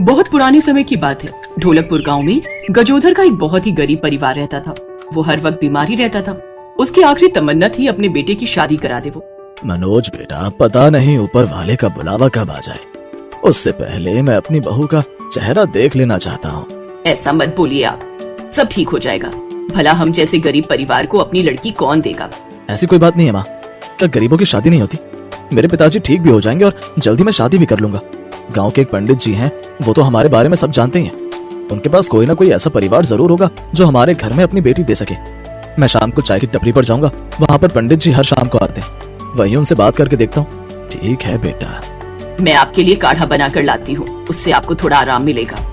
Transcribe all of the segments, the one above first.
बहुत पुराने समय की बात है। ढोलकपुर गांव में गजोधर का एक बहुत ही गरीब परिवार रहता था। वो हर वक्त बीमार ही रहता था। उसकी आखिरी तमन्ना थी अपने बेटे की शादी करा दे। वो मनोज बेटा, पता नहीं ऊपर वाले का बुलावा कब आ जाए, उससे पहले मैं अपनी बहू का चेहरा देख लेना चाहता हूँ। ऐसा मत बोलिए आप, सब ठीक हो जाएगा। भला हम जैसे गरीब परिवार को अपनी लड़की कौन देगा? ऐसी कोई बात नहीं है माँ, क्या गरीबों की शादी नहीं होती? मेरे पिताजी ठीक भी हो जाएंगे और जल्दी मैं शादी भी कर लूंगा। गांव के एक पंडित जी हैं, वो तो हमारे बारे में सब जानते ही हैं। उनके पास कोई ना कोई ऐसा परिवार जरूर होगा जो हमारे घर में अपनी बेटी दे सके। मैं शाम को चाय की टपरी पर जाऊंगा, वहाँ पर पंडित जी हर शाम को आते हैं, वहीं उनसे बात करके देखता हूँ। ठीक है बेटा, मैं आपके लिए काढ़ा बनाकर लाती हूँ, उससे आपको थोड़ा आराम मिलेगा।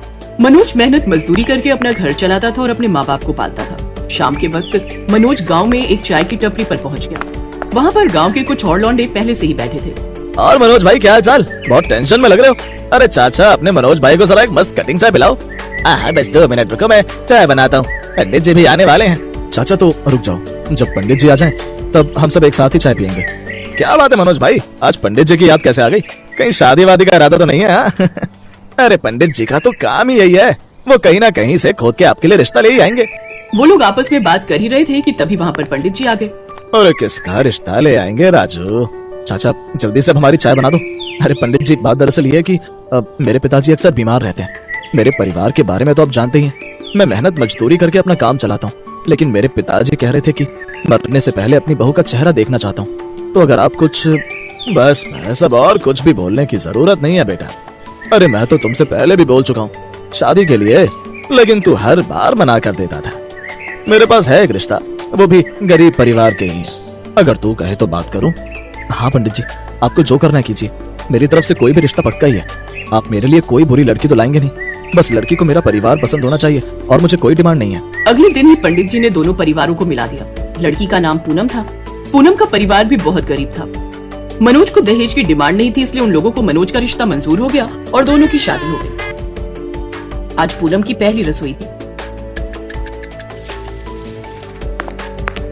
मनोज मेहनत मजदूरी करके अपना घर चलाता था और अपने माँ बाप को पालता था। शाम के वक्त मनोज गांव में एक चाय की टपरी पर पहुंच गया। वहाँ पर गांव के कुछ और लौंडे पहले से ही बैठे थे। और मनोज भाई, क्या हाल चाल? बहुत टेंशन में लग रहे हो। अरे चाचा, अपने मनोज भाई को जरा एक मस्त कटिंग चाय पिलाओ। हाँ, बस 2 मिनट रुको, मैं चाय बनाता हूँ, पंडित जी भी आने वाले हैं। चाचा तो रुक जाओ, जब पंडित जी आ जाएं, तब हम सब एक साथ ही चाय पियेंगे। क्या बात है मनोज भाई, आज पंडित जी की याद कैसे आ गई? कहीं शादी वादी का इरादा तो नहीं है? हाँ? अरे पंडित जी का तो काम ही यही है, वो कहीं ना कहीं से खोद के आपके लिए रिश्ता ले ही आएंगे। वो लोग आपस में बात कर ही रहे थे कि तभी वहाँ पर पंडित जी आ गए। अरे किसका रिश्ता ले आएंगे राजू? चाचा जल्दी से हमारी चाय बना दो। अरे पंडित जी, बात दरअसल ये है कि मेरे पिताजी अक्सर बीमार रहते हैं। मेरे परिवार के बारे में तो आप जानते ही हैं, मैं मेहनत मजदूरी करके अपना काम चलाता हूँ, लेकिन मेरे पिताजी कह रहे थे कि मरने से पहले अपनी बहू का चेहरा देखना चाहता हूँ। तो अगर आप कुछ, बस सब और कुछ भी बोलने की जरूरत नहीं है बेटा। अरे मैं तो तुमसे पहले भी बोल चुका हूँ शादी के लिए, लेकिन तू हर बार मना कर देता था। मेरे पास है एक रिश्ता, वो भी गरीब परिवार के ही है। अगर तू कहे तो बात करूं? हाँ पंडित जी, आपको जो करना है कीजिए, मेरी तरफ से कोई भी रिश्ता पक्का ही है। आप मेरे लिए कोई बुरी लड़की तो लाएंगे नहीं, बस लड़की को मेरा परिवार पसंद होना चाहिए और मुझे कोई डिमांड नहीं है। अगले दिन ही पंडित जी ने दोनों परिवारों को मिला दिया। लड़की का नाम पूनम था। पूनम का परिवार भी बहुत गरीब था। मनोज को दहेज की डिमांड नहीं थी, इसलिए उन लोगों को मनोज का रिश्ता मंजूर हो गया और दोनों की शादी हो गई। आज पूनम की पहली रसोई थी।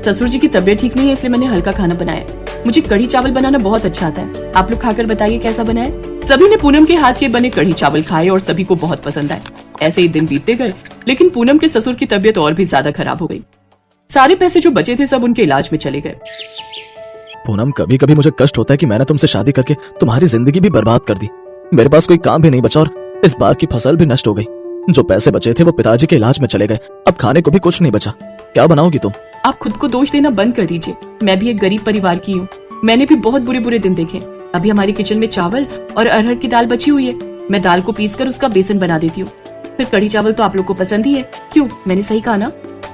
ससुर जी की तबीयत ठीक नहीं है, इसलिए मैंने हल्का खाना बनाया। मुझे कढ़ी चावल बनाना बहुत अच्छा आता है। आप लोग खाकर बताइए कैसा बना है। सभी ने पूनम के हाथ के बने कढ़ी चावल खाए और सभी को बहुत पसंद आए। ऐसे ही दिन बीतते गए, लेकिन पूनम के ससुर की तबीयत और भी ज्यादा खराब हो गई। सारे पैसे जो बचे थे सब उनके इलाज में चले गए। पूनम, कभी कभी मुझे कष्ट होता है कि मैंने तुमसे शादी करके तुम्हारी जिंदगी भी बर्बाद कर दी। मेरे पास कोई काम भी नहीं बचा और इस बार की फसल भी नष्ट हो गई। जो पैसे बचे थे वो पिताजी के इलाज में चले गए। अब खाने को भी कुछ नहीं बचा। क्या बनाओगी तुम? आप खुद को दोष देना बंद कर दीजिए। मैं भी एक गरीब परिवार की हूँ, मैंने भी बहुत बुरे बुरे दिन देखे। अभी हमारे किचन में चावल और अरहर की दाल बची हुई है। मैं दाल को पीसकर उसका बेसन बना देती हूँ। फिर कढ़ी चावल तो आप लोग को पसंद ही है। क्यों, मैंने सही कहा ना?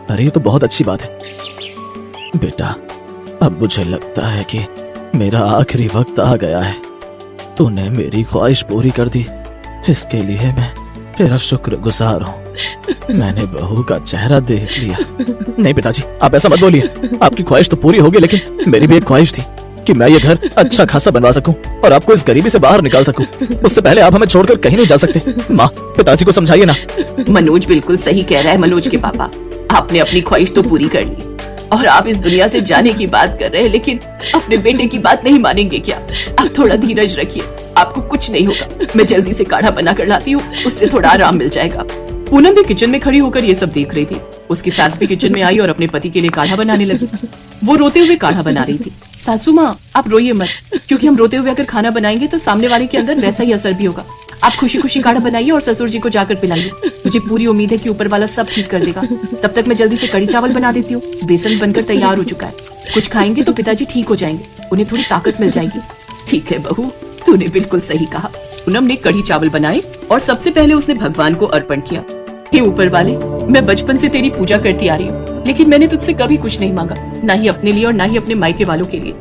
अरे ये तो बहुत अच्छी बात है बेटा। अब मुझे लगता है कि मेरा आखिरी वक्त आ गया है। तूने मेरी ख्वाहिश पूरी कर दी, इसके लिए मैं तेरा शुक्रगुजार हूँ। मैंने बहू का चेहरा देख लिया। नहीं पिताजी, आप ऐसा मत बोलिए। आपकी ख्वाहिश तो पूरी होगी, लेकिन मेरी भी एक ख्वाहिश थी कि मैं ये घर अच्छा खासा बनवा सकूं और आपको इस गरीबी से बाहर निकाल सकूं। उससे पहले आप हमें छोड़कर कहीं नहीं जा सकते। माँ, पिताजी को समझाइए ना। मनोज बिल्कुल सही कह रहा है। मनोज के पापा, आपने अपनी ख्वाहिश तो पूरी कर ली और आप इस दुनिया से जाने की बात कर रहे हैं, लेकिन अपने बेटे की बात नहीं मानेंगे क्या? आप थोड़ा धीरज रखिए, आपको कुछ नहीं होगा। मैं जल्दी से काढ़ा बना कर लाती हूँ, उससे थोड़ा आराम मिल जाएगा। पूनम भी किचन में खड़ी होकर ये सब देख रही थी। उसकी सास भी किचन में आई और अपने पति के लिए काढ़ा बनाने लगी। वो रोते हुए काढ़ा बना रही थी। सासू माँ, आप रोइए मत, क्योंकि हम रोते हुए अगर खाना बनाएंगे तो सामने वाले के अंदर वैसा ही असर भी होगा। आप खुशी खुशी काढ़ा बनाइए और ससुर जी को जाकर पिलाइए। मुझे पूरी उम्मीद है कि ऊपर वाला सब ठीक कर देगा। तब तक मैं जल्दी से कढ़ी चावल बना देती हूँ। बेसन बनकर तैयार हो चुका है। कुछ खाएंगे तो पिताजी ठीक हो जाएंगे, उन्हें थोड़ी ताकत मिल जाएगी। ठीक है बहू, तूने बिल्कुल सही कहा। पूनम ने कढ़ी चावल बनाए और सबसे पहले उसने भगवान को अर्पण किया। हे ऊपर वाले, मैं बचपन से तेरी पूजा करती आ रही हूँ, लेकिन मैंने तुझसे कभी कुछ नहीं मांगा, ना ही अपने लिए और ना ही अपने मायके वालों के लिए।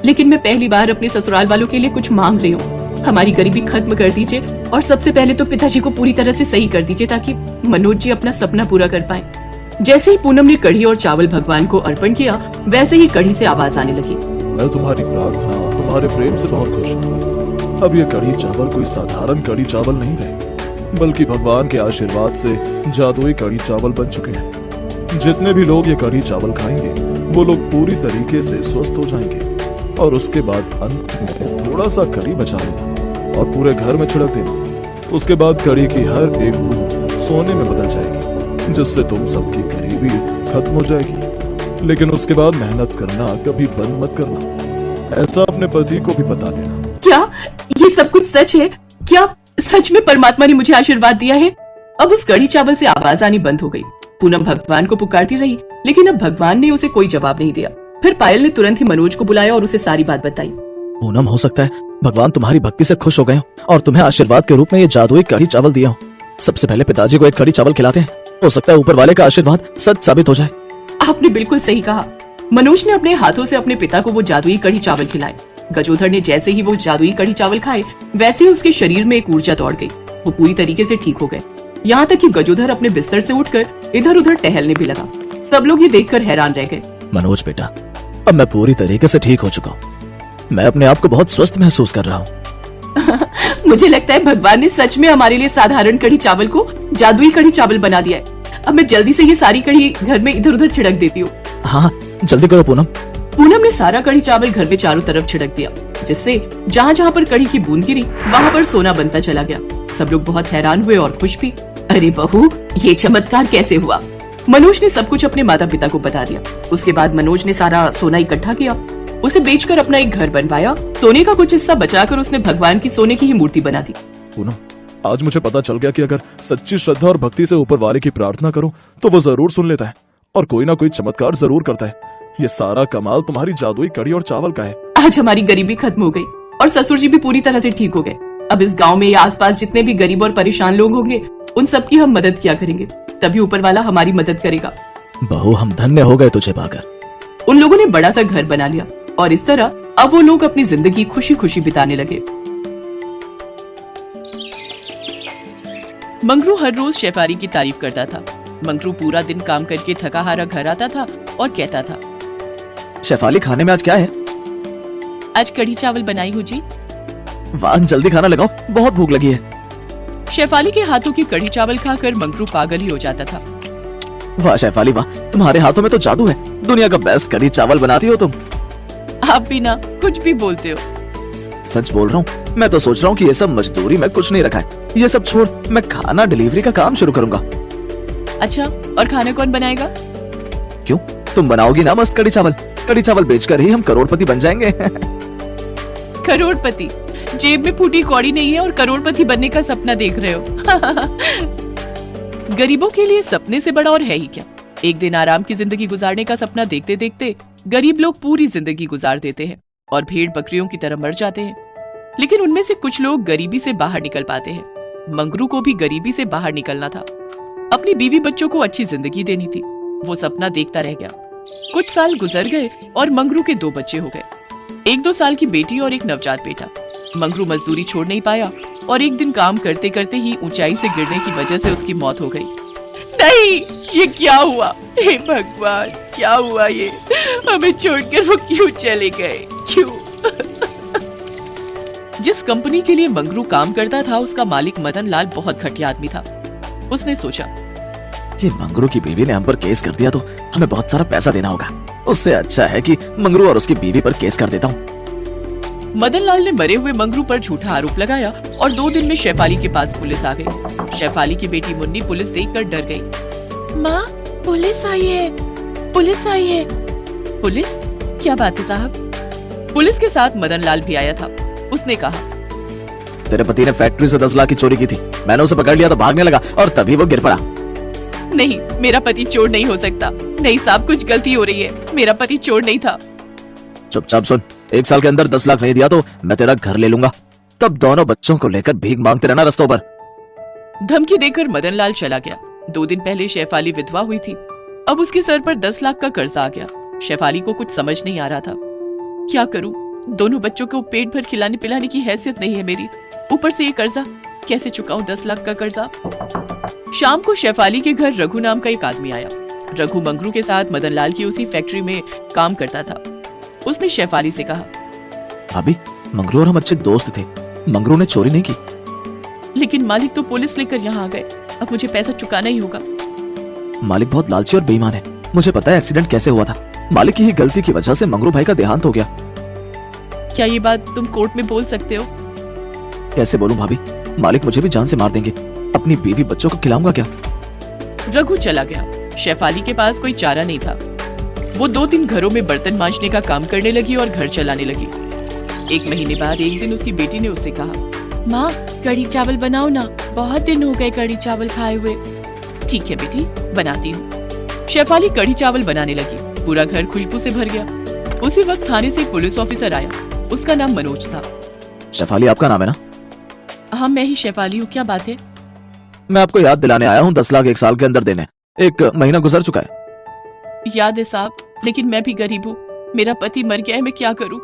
लेकिन मैं पहली बार अपने ससुराल वालों के लिए कुछ मांग रही हूँ। हमारी गरीबी खत्म कर दीजिए और सबसे पहले तो पिताजी को पूरी तरह से सही कर दीजिए, ताकि मनोज जी अपना सपना पूरा कर पाए। जैसे ही पूनम ने कढ़ी और चावल भगवान को अर्पण किया, वैसे ही कढ़ी से आवाज आने लगी। मैं तुम्हारी प्रार्थना, तुम्हारे प्रेम से बहुत खुश हूँ। अब ये कढ़ी चावल कोई साधारण कढ़ी चावल नहीं रहे, बल्कि भगवान के आशीर्वाद से जादुई कढ़ी चावल बन चुके हैं। जितने भी लोग ये कढ़ी चावल खाएंगे, वो लोग पूरी तरीके से स्वस्थ हो जाएंगे और उसके बाद अंत में थोड़ा सा कढ़ी बचा लेना और पूरे घर में छिड़क देना। उसके बाद कड़ी की हर एक बूंद सोने में बदल जाएगी, जिससे तुम सबकी गरीबी खत्म हो जाएगी। लेकिन उसके बाद मेहनत करना कभी बंद मत करना, ऐसा अपने पति को भी बता देना। क्या ये सब कुछ सच है? क्या सच में परमात्मा ने मुझे आशीर्वाद दिया है? अब उस कड़ी चावल से आवाज आनी बंद हो गई। पूनम भगवान को पुकारती रही, लेकिन अब भगवान ने उसे कोई जवाब नहीं दिया। फिर पायल ने तुरंत ही मनोज को बुलाया और उसे सारी बात बताई। पूनम, हो सकता है भगवान तुम्हारी भक्ति से खुश हो गए हो और तुम्हें आशीर्वाद के रूप में ये जादुई कड़ी चावल दिया हो। सबसे पहले पिताजी को एक कड़ी चावल खिलाते हैं, हो सकता है ऊपर वाले का आशीर्वाद सच साबित हो जाए। आपने बिल्कुल सही कहा। मनोज ने अपने हाथों से अपने पिता को वो जादुई कड़ी चावल खिलाए। गजोधर ने जैसे ही वो जादुई कड़ी चावल खाए, वैसे ही उसके शरीर में एक ऊर्जा दौड़ गई। वो पूरी तरीके से ठीक हो गए, यहाँ तक कि गजोधर अपने बिस्तर से उठकर इधर उधर टहलने भी लगा। सब लोग ये देखकर हैरान रह गए। मनोज बेटा, अब मैं पूरी तरीके से ठीक हो चुका हूँ। मैं अपने आप को बहुत स्वस्थ महसूस कर रहा हूँ। मुझे लगता है भगवान ने सच में हमारे लिए साधारण कड़ी चावल को जादुई कड़ी चावल बना दिया है। अब मैं जल्दी से ये सारी कड़ी घर में इधर उधर छिड़क देती हूँ। हाँ, जल्दी करो पूनम। पूनम ने सारा कड़ी चावल घर में चारों तरफ छिड़क दिया, जिससे जहाँ जहाँ पर कड़ी की बूंद गिरी वहाँ पर सोना बनता चला गया। सब लोग बहुत हैरान हुए और खुश भी। अरे बहू, ये चमत्कार कैसे हुआ? मनोज ने सब कुछ अपने माता पिता को बता दिया। उसके बाद मनोज ने सारा सोना इकट्ठा किया, उसे बेचकर अपना एक घर बनवाया। सोने का कुछ हिस्सा बचाकर उसने भगवान की सोने की ही मूर्ति बना दी। पूनम, आज मुझे पता चल गया कि अगर सच्ची श्रद्धा और भक्ति से ऊपर वाले की प्रार्थना करो तो वो जरूर सुन लेता है और कोई ना कोई चमत्कार जरूर करता है। ये सारा कमाल तुम्हारी जादुई कड़ी और चावल का है। आज हमारी गरीबी खत्म हो गई और ससुर जी भी पूरी तरह से ठीक हो गए। अब इस गांव में या आसपास जितने भी गरीब और परेशान लोग होंगे, उन सबकी हम मदद किया करेंगे, तभी ऊपर वाला हमारी मदद करेगा। बहू, हम धन्य हो गए तुझे पाकर। उन लोगों ने बड़ा सा घर बना लिया और इस तरह अब वो लोग अपनी जिंदगी खुशी खुशी बिताने लगे। मंगरू हर रोज शेफाली की तारीफ करता था। मंगरू पूरा दिन काम करके थका हारा घर आता था और कहता था, शेफाली, खाने में आज क्या है? आज कढ़ी चावल बनाई हूँ जी। वाह, जल्दी खाना लगाओ, बहुत भूख लगी है। शेफाली के हाथों की कढ़ी चावल खाकर मंगरू पागल ही हो जाता था। वाह शेफाली वाह, तुम्हारे हाथों में तो जादू है। दुनिया का बेस्ट कढ़ी चावल बनाती हो तुम। आप भी ना कुछ भी बोलते हो। सच बोल रहा हूँ, मैं तो सोच रहा हूँ कि ये सब मजदूरी में कुछ नहीं रखा है। ये सब छोड़, मैं खाना डिलीवरी का काम शुरू करूंगा। अच्छा, और खाना कौन बनाएगा? क्यों, तुम बनाओगी ना मस्त कढ़ी चावल। कढ़ी चावल बेचकर ही हम करोड़पति बन जाएंगे। करोड़पति? जेब में फूटी कौड़ी नहीं है और करोड़पति बनने का सपना देख रहे हो। गरीबों के लिए सपने से बड़ा और है ही क्या। एक दिन आराम की जिंदगी गुजारने का सपना देखते देखते गरीब लोग पूरी जिंदगी गुजार देते हैं और भेड़ बकरियों की तरह मर जाते हैं। लेकिन उनमें से कुछ लोग गरीबी से बाहर निकल पाते हैं। मंगरू को भी गरीबी से बाहर निकलना था। अपनी बीवी बच्चों को अच्छी जिंदगी देनी थी। वो सपना देखता रह गया। कुछ साल गुजर गए और मंगरू के 2 बच्चे हो गए, 1-2 साल की बेटी और एक नवजात बेटा। मंगरू मजदूरी छोड़ नहीं पाया और एक दिन काम करते करते ही ऊंचाई से गिरने की वजह से उसकी मौत हो गई। नहीं, ये क्या हुआ? हे भगवान, क्या हुआ ये? हमें छोड़कर वो क्यों चले गए? क्यों? जिस कंपनी के लिए मंगरू काम करता था, उसका मालिक मदन लाल बहुत घटिया आदमी था। उसने सोचा, ये मंगरू की बीवी ने हम पर केस कर दिया तो हमें बहुत सारा पैसा देना होगा। उससे अच्छा है कि मंगरू और उसकी बीवी पर केस कर देता हूँ। मदन लाल ने मरे हुए मंगरू पर झूठा आरोप लगाया और 2 दिन में शेफाली के पास पुलिस आ गई। शेफाली की बेटी मुन्नी पुलिस देखकर डर गई। माँ, पुलिस आई है, पुलिस आई है। पुलिस? क्या बात है साहब? पुलिस के साथ मदन लाल भी आया था। उसने कहा, तेरे पति ने फैक्ट्री से 10 लाख की चोरी की थी। मैंने उसे पकड़ लिया तो भागने लगा और तभी वो गिर पड़ा। नहीं, मेरा पति चोर नहीं हो सकता। नहीं साहब, कुछ गलती हो रही है। मेरा पति चोर नहीं था। चुपचाप सुन, 1 साल के अंदर 10 लाख नहीं दिया तो मैं तेरा घर ले लूंगा। तब दोनों बच्चों को लेकर भीख मांगते रहना रास्तों पर। धमकी देकर मदन लाल चला गया। 2 दिन पहले शेफाली विधवा हुई थी। अब उसके सर पर 10 लाख का कर्जा आ गया। शेफाली को कुछ समझ नहीं आ रहा था। क्या करूं? दोनों बच्चों को पेट भर खिलाने पिलाने की हैसियत नहीं है मेरी। ऊपर से ये कर्जा, कैसे चुकाऊं 10 लाख का कर्जा? शाम को शेफाली के घर रघु नाम का एक आदमी आया। रघु मंगरू के साथ मदन लाल की उसी फैक्ट्री में काम करता था। उसने शेफाली से कहा, भाभी, मंगरू और हम अच्छे दोस्त थे। मंगरू ने चोरी नहीं की। लेकिन मालिक तो पुलिस लेकर यहाँ आ गए। अब मुझे पैसा चुकाना ही होगा। मालिक बहुत लालची और बेईमान है। मुझे पता है एक्सीडेंट कैसे हुआ था। मालिक की ही गलती की वजह से मंगरू भाई का देहांत हो गया। क्या ये बात तुम कोर्ट में बोल सकते हो? कैसे बोलूं भाभी, मालिक मुझे भी जान से मार देंगे। अपनी बीवी बच्चों को खिलाऊंगा क्या? रघु चला गया। शेफाली के पास कोई चारा नहीं था। वो 2-3 घरों में बर्तन मांजने का काम करने लगी और घर चलाने लगी। 1 महीने बाद एक दिन उसकी बेटी ने उससे कहा, माँ कढ़ी चावल बनाओ ना, बहुत दिन हो गए कढ़ी चावल खाए हुए। ठीक है बेटी, बनाती हूँ। शेफाली कढ़ी चावल बनाने लगी। पूरा घर खुशबू से भर गया। उसी वक्त थाने से एक पुलिस ऑफिसर आया। उसका नाम मनोज था। शेफाली आपका नाम है ना? हाँ मैं ही शेफाली हूँ, क्या बात है? मैं आपको याद दिलाने आया हूँ 10 लाख 1 साल के अंदर देने। 1 महीना गुजर चुका है। याद है साहब, लेकिन मैं भी गरीब हूँ। मेरा पति मर गया है, मैं क्या करूँ?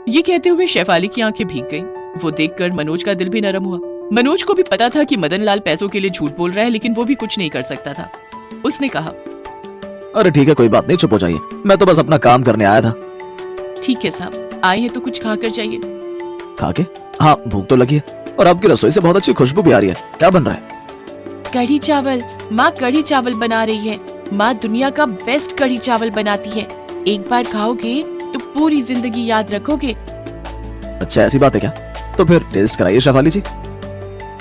ये कहते हुए शेफाली की आंखें भीग गईं। वो देखकर मनोज का दिल भी नरम हुआ। मनोज को भी पता था कि मदन लाल पैसों के लिए झूठ बोल रहा है, लेकिन वो भी कुछ नहीं कर सकता था। उसने कहा, अरे ठीक है, कोई बात नहीं, चुप हो जाइए, मैं तो बस अपना काम करने आया था। ठीक है साहब, आए हैं तो कुछ खा कर जाइए। खा के? हाँ भूख तो लगी है, और आपकी रसोई से बहुत अच्छी खुशबू भी आ रही है। क्या बन रहा है? कढ़ी चावल। माँ कढ़ी चावल बना रही है। माँ दुनिया का बेस्ट कढ़ी चावल बनाती है। एक बार खाओगे तो पूरी जिंदगी याद रखोगे। अच्छा ऐसी बात है क्या? तो फिर टेस्ट कराइए शेफाली जी।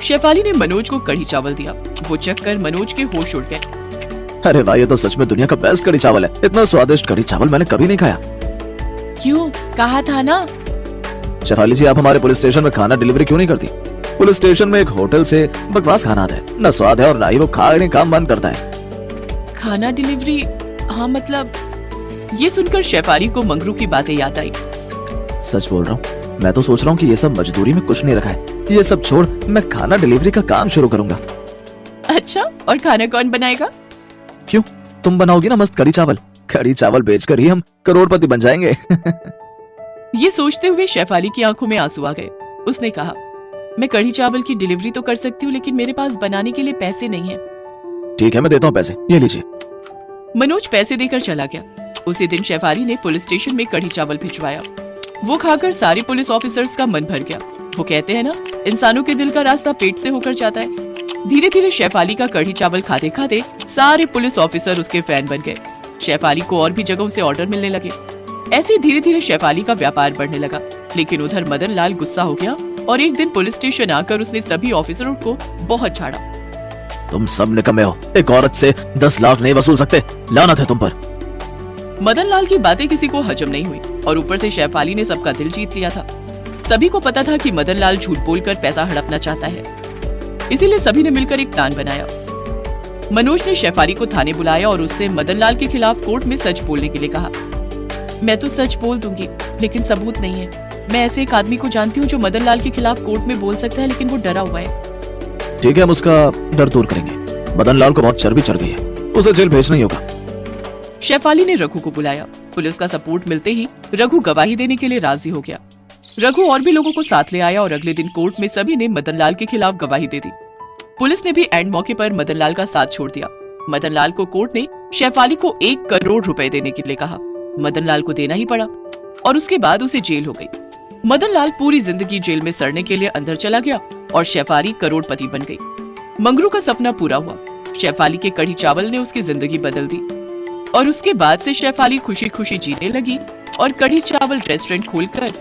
शेफाली ने मनोज को कढ़ी चावल दिया। वो चखकर मनोज के होश उड़ गए। अरे वाह, ये तो सच में दुनिया का बेस्ट कढ़ी चावल है। इतना स्वादिष्ट कढ़ी चावल मैंने कभी नहीं खाया। क्यों? कहा था ना। शेफाली जी, आप हमारे पुलिस स्टेशन में खाना डिलीवरी क्यों नहीं करती? पुलिस स्टेशन में एक होटल से बकवास खाना आता है, न स्वाद है और ना ही वो खाने का मन करता है। खाना डिलीवरी? हाँ मतलब। ये सुनकर शेफाली को मंगरू की बातें याद आई। सच बोल रहा हूँ, मैं तो सोच रहा हूँ कि ये सब मजदूरी में कुछ नहीं रखा है। ये सब छोड़ मैं खाना डिलीवरी का काम शुरू करूंगा। अच्छा, और खाना कौन बनाएगा? क्यों, तुम बनाओगी ना मस्त कढ़ी चावल। कढ़ी चावल बेचकर ही हम करोड़पति बन जाएंगे। ये सोचते हुए शेफाली की आंखों में आंसू आ गए। उसने कहा, मैं कढ़ी चावल की डिलीवरी तो कर सकती हूँ, लेकिन मेरे पास बनाने के लिए पैसे नहीं है। ठीक है, मैं देता हूँ पैसे, ये लीजिए। मनोज पैसे देकर चला गया। उसी दिन शेफाली ने पुलिस स्टेशन में कढ़ी चावल भिजवाया। वो खाकर सारे पुलिस ऑफिसर्स का मन भर गया। वो कहते हैं ना, इंसानों के दिल का रास्ता पेट से होकर जाता है। धीरे धीरे शेफाली का कढ़ी चावल खाते खाते सारे पुलिस ऑफिसर उसके फैन बन गए। शेफाली को और भी जगहों से ऑर्डर मिलने लगे। ऐसे धीरे धीरे शेफाली का व्यापार बढ़ने लगा। लेकिन उधर मदन लाल गुस्सा हो गया और एक दिन पुलिस स्टेशन आकर उसने सभी ऑफिसरों को बहुत झाड़ा। तुम सब निकम्मे हो, एक औरत से 10 लाख नहीं वसूल सकते, लानत है तुम पर। मदन लाल की बातें किसी को हजम नहीं हुई और ऊपर से शेफाली ने सबका दिल जीत लिया था। सभी को पता था कि मदन लाल झूठ बोलकर पैसा हड़पना चाहता है। इसीलिए सभी ने मिलकर एक प्लान बनाया। मनोज ने शेफाली को थाने बुलाया और उससे मदन लाल के खिलाफ कोर्ट में सच बोलने के लिए कहा। मैं तो सच बोल दूंगी, लेकिन सबूत नहीं है। मैं ऐसे एक आदमी को जानती हूँ जो मदन लाल के खिलाफ कोर्ट में बोल सकता है, लेकिन वो डरा हुआ है। ठीक है, हम उसका डर दूर करेंगे। मदन लाल को बहुत चर्बी चढ़ गई है, उसे जेल भेजना ही होगा। शेफाली ने रघु को बुलाया। पुलिस का सपोर्ट मिलते ही रघु गवाही देने के लिए राजी हो गया। रघु और भी लोगों को साथ ले आया और अगले दिन कोर्ट में सभी ने मदन लाल के खिलाफ गवाही दे दी। पुलिस ने भी एंड मौके पर मदन लाल का साथ छोड़ दिया। मदन लाल को कोर्ट ने शेफाली को 1 करोड़ रुपए देने के लिए कहा। मदन लाल को देना ही पड़ा और उसके बाद उसे जेल हो गई। मदन लाल पूरी जिंदगी जेल में सड़ने के लिए अंदर चला गया और शेफाली करोड़पति बन गई। मंगरू का सपना पूरा हुआ। शेफाली के कढ़ी चावल ने उसकी जिंदगी बदल दी और उसके बाद से शेफाली खुशी खुशी जीने लगी और कढ़ी चावल रेस्टोरेंट खोलकर